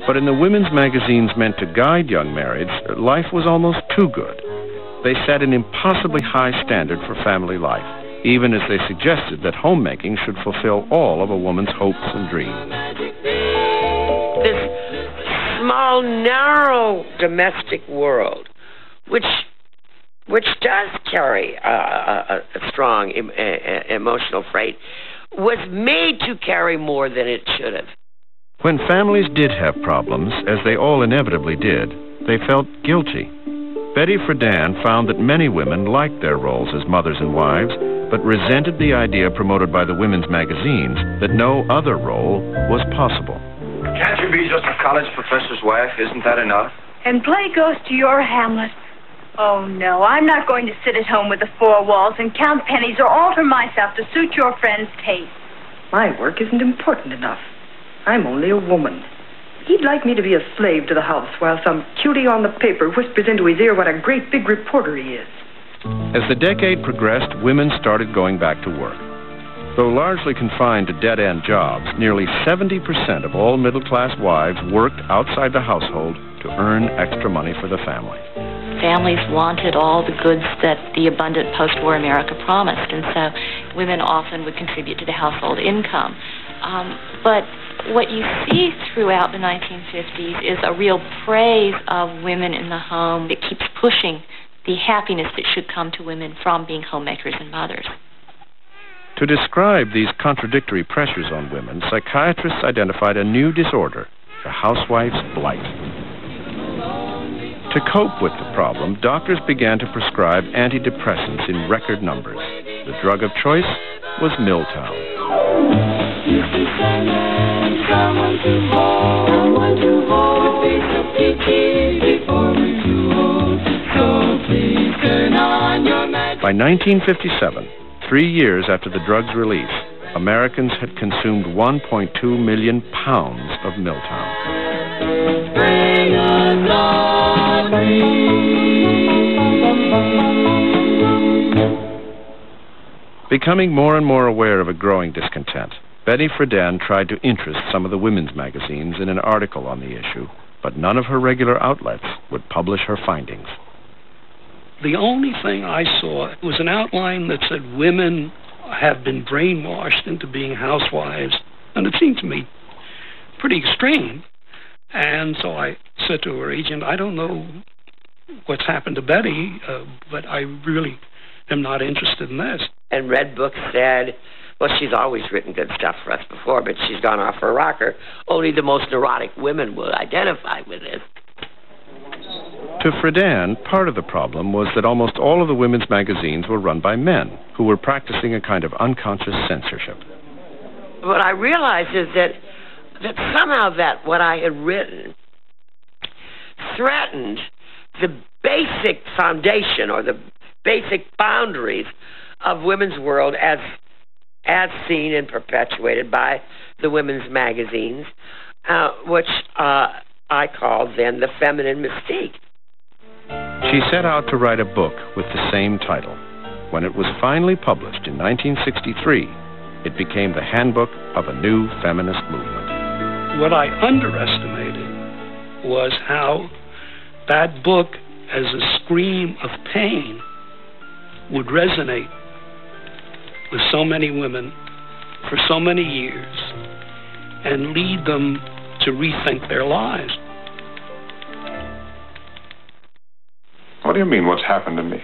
But in the women's magazines meant to guide young marrieds, life was almost too good. They set an impossibly high standard for family life, even as they suggested that homemaking should fulfill all of a woman's hopes and dreams. This small, narrow domestic world, which does carry a strong emotional freight, was made to carry more than it should have. When families did have problems, as they all inevitably did, they felt guilty. Betty Friedan found that many women liked their roles as mothers and wives, but resented the idea promoted by the women's magazines that no other role was possible. Can't you be just a college professor's wife? Isn't that enough? And play ghost to your Hamlet? Oh, no, I'm not going to sit at home with the four walls and count pennies or alter myself to suit your friend's taste. My work isn't important enough. I'm only a woman. He'd like me to be a slave to the house while some cutie on the paper whispers into his ear what a great big reporter he is. As the decade progressed, women started going back to work. Though largely confined to dead-end jobs, nearly 70% of all middle-class wives worked outside the household to earn extra money for the family. Families wanted all the goods that the abundant post-war America promised, and so women often would contribute to the household income. But what you see throughout the 1950s is a real praise of women in the home that keeps pushing the happiness that should come to women from being homemakers and mothers. To describe these contradictory pressures on women, psychiatrists identified a new disorder, the housewife's blight. To cope with the problem, doctors began to prescribe antidepressants in record numbers. The drug of choice was Miltown. By 1957, 3 years after the drug's release, Americans had consumed 1.2 million pounds of Miltown. Becoming more and more aware of a growing discontent, Betty Friedan tried to interest some of the women's magazines in an article on the issue, but none of her regular outlets would publish her findings. The only thing I saw was an outline that said women have been brainwashed into being housewives, and it seemed to me pretty extreme. And so I said to her agent, I don't know what's happened to Betty, but I really am not interested in this. And Red Book said, well, she's always written good stuff for us before, but she's gone off her rocker. Only the most neurotic women will identify with this. To Friedan, part of the problem was that almost all of the women's magazines were run by men who were practicing a kind of unconscious censorship. What I realized is that somehow that what I had written threatened the basic foundation or the basic boundaries of women's world as seen and perpetuated by the women's magazines, which I called then the feminine mystique. She set out to write a book with the same title. When it was finally published in 1963, it became the handbook of a new feminist movement. What I underestimated was how that book, as a scream of pain, would resonate with so many women for so many years and lead them to rethink their lives. What do you mean, what's happened to me?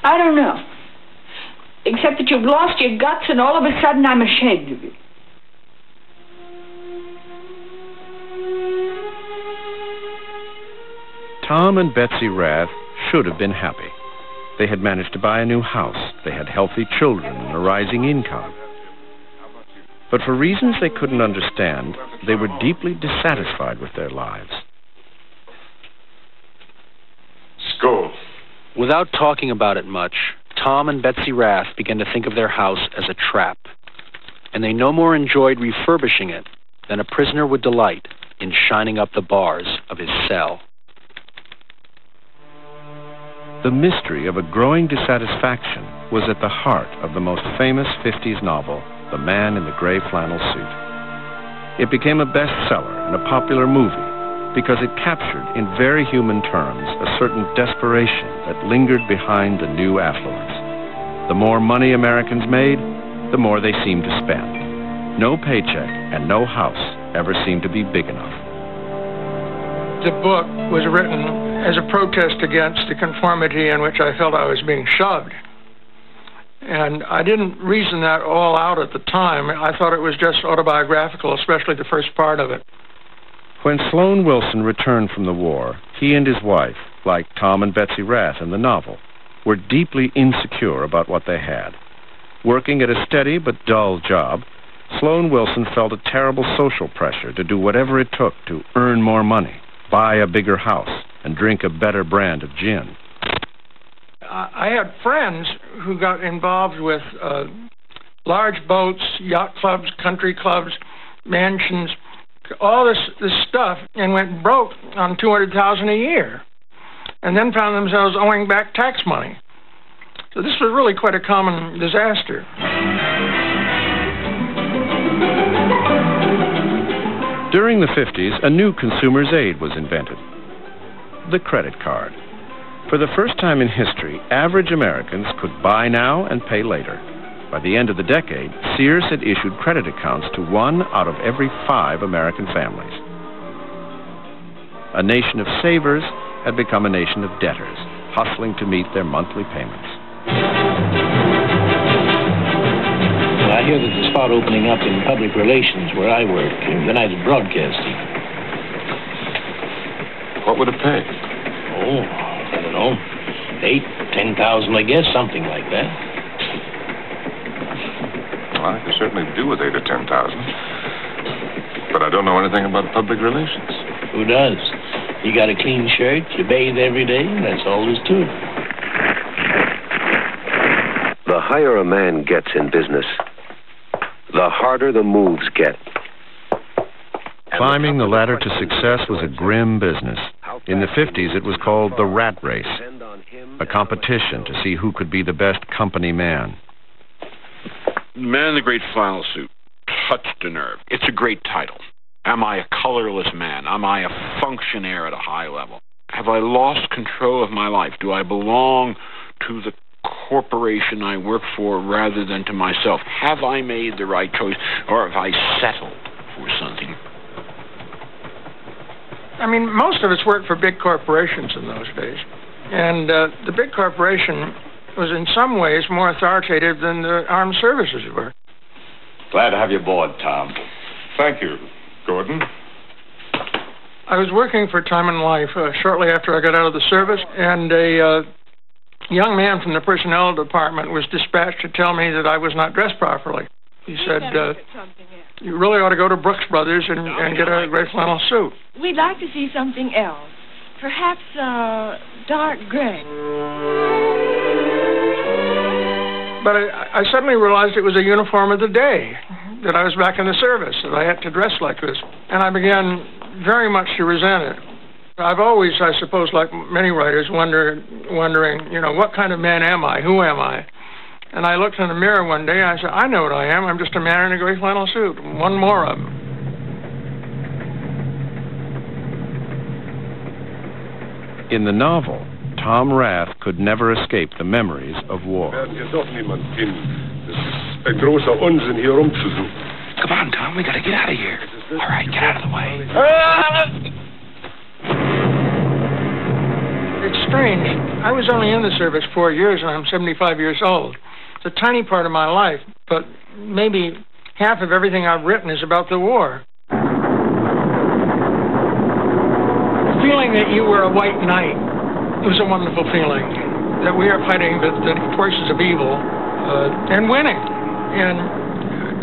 I don't know. Except that you've lost your guts and all of a sudden I'm ashamed of you. Tom and Betsy Rath should have been happy. They had managed to buy a new house. They had healthy children and a rising income. But for reasons they couldn't understand, they were deeply dissatisfied with their lives. School. Without talking about it much, Tom and Betsy Rath began to think of their house as a trap, and they no more enjoyed refurbishing it than a prisoner would delight in shining up the bars of his cell. The mystery of a growing dissatisfaction was at the heart of the most famous 50s novel, The Man in the Gray Flannel Suit. It became a bestseller and a popular movie, because it captured, in very human terms, a certain desperation that lingered behind the new affluence. The more money Americans made, the more they seemed to spend. No paycheck and no house ever seemed to be big enough. The book was written as a protest against the conformity in which I felt I was being shoved. And I didn't reason that all out at the time. I thought it was just autobiographical, especially the first part of it. When Sloan Wilson returned from the war, he and his wife, like Tom and Betsy Rath in the novel, were deeply insecure about what they had. Working at a steady but dull job, Sloan Wilson felt a terrible social pressure to do whatever it took to earn more money, buy a bigger house, and drink a better brand of gin. I had friends who got involved with large boats, yacht clubs, country clubs, mansions, all this stuff, and went broke on $200,000 a year, and then found themselves owing back tax money. So this was really quite a common disaster. During the 50s, a new consumer's aid was invented: the credit card. For the first time in history, average Americans could buy now and pay later. By the end of the decade, Sears had issued credit accounts to 1 out of every 5 American families. A nation of savers had become a nation of debtors, hustling to meet their monthly payments. Well, I hear there's a spot opening up in public relations where I work, in United Broadcasting. What would it pay? Oh, I don't know. 8,000, 10,000, I guess, something like that. Well, I could certainly do with 8,000 or 10,000. But I don't know anything about public relations. Who does? You got a clean shirt, you bathe every day, and that's all there's to it. The higher a man gets in business, the harder the moves get. Climbing the ladder to success was a grim business. In the 50s, it was called the rat race, a competition to see who could be the best company man. Man in the Great Flannel Suit touched a nerve. It's a great title. Am I a colorless man? Am I a functionaire at a high level? Have I lost control of my life? Do I belong to the corporation I work for rather than to myself? Have I made the right choice, or have I settled for something? I mean, most of us worked for big corporations in those days. And the big corporation was in some ways more authoritative than the armed services were. Glad to have you aboard, Tom. Thank you, Gordon. I was working for Time and Life shortly after I got out of the service, and a young man from the personnel department was dispatched to tell me that I was not dressed properly. He said, you really ought to go to Brooks Brothers and get a gray flannel suit. We'd like to see something else. Perhaps dark gray. But I suddenly realized it was a uniform of the day, that I was back in the service, that I had to dress like this. And I began very much to resent it. I've always, I suppose, like many writers, wondering, you know, what kind of man am I? Who am I? And I looked in the mirror one day, and I said, I know what I am. I'm just a man in a gray flannel suit. One more of them. In the novel, Tom Rath could never escape the memories of war. Come on, Tom, we gotta get out of here. All right, get out of the way. It's strange. I was only in the service 4 years, and I'm 75 years old. It's a tiny part of my life, but maybe half of everything I've written is about the war. The feeling that you were a white knight was a wonderful feeling, that we are fighting the forces of evil and winning. And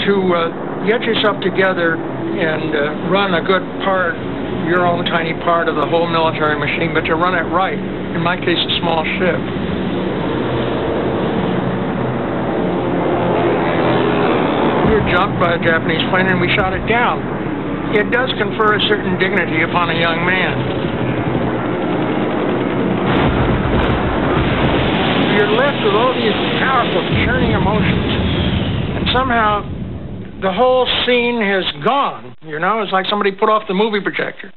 to get yourself together and run a good part, your own tiny part of the whole military machine, but to run it right, in my case, a small ship. We were jumped by a Japanese plane and we shot it down. It does confer a certain dignity upon a young man. You're left with all these powerful, churning emotions, and somehow the whole scene has gone. You know, it's like somebody put off the movie projector.